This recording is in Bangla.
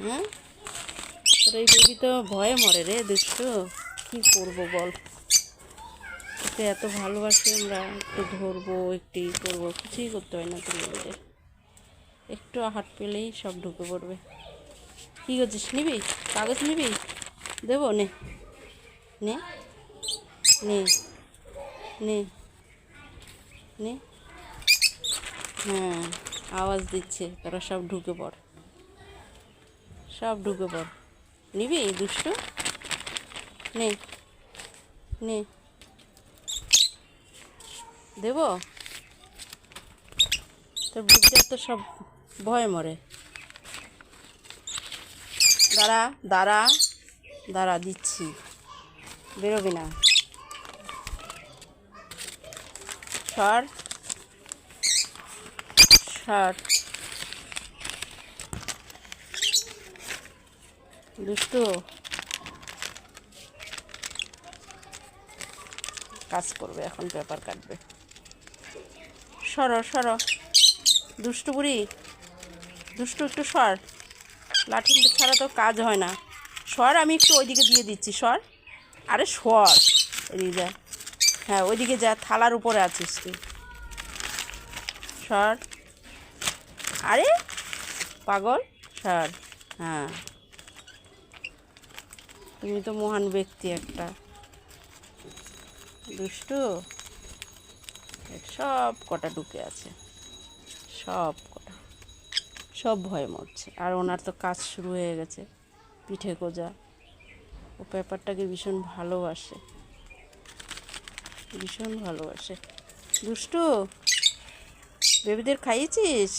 হ্যাঁ, তোর এই বেবি তো ভয়ে মরে রে দুষ্টু। কি করব বল, ওকে এত ভালোবাসি আমরা, একটু ধরবো একটু করবো, কিছুই করতে হয় না তোর বেবিদের। একটু হাত পেলেই সব ঢুকে পড়বে। কী করছিস, নিবি কাগজ নিবি? দেবো, নে নে নে নে নে। হ্যাঁ, আওয়াজ দিচ্ছে, তোরা সব ঢুকে পড়, সব ঢুকে পড়। নিবি দুষ্টু? নে নে, দেবো? তোর বুঝতে তো সব ভয় মরে। দাঁড়া দাঁড়া দাঁড়া, দিচ্ছি, বেরোবি না। সর সর দুষ্টু, কাজ করবে এখন, পেপার কাটবে। সরো সরো দুষ্টু বুড়ি, দুষ্টু একটু সর, লাঠি ছাড়া তো কাজ হয় না। সর, আমি একটু ওইদিকে দিয়ে দিচ্ছি, সর। আরে সর, এদিকে যা। হ্যাঁ, ওইদিকে যা, থালার উপরে আছিস তুই, সর। আরে পাগল, সর। হ্যাঁ, তুমি তো মহান ব্যক্তি একটা। দুষ্টু, সব কটা ঢুকে আছে, সব কটা, সব ভয়ে মরছে। আর ওনার তো কাজ শুরু হয়ে গেছে, পিঠে গোজা। ও পেপারটাকে ভীষণ ভালোবাসে, ভীষণ ভালোবাসে। দুষ্টু, বেবিদের খাইয়েছিস?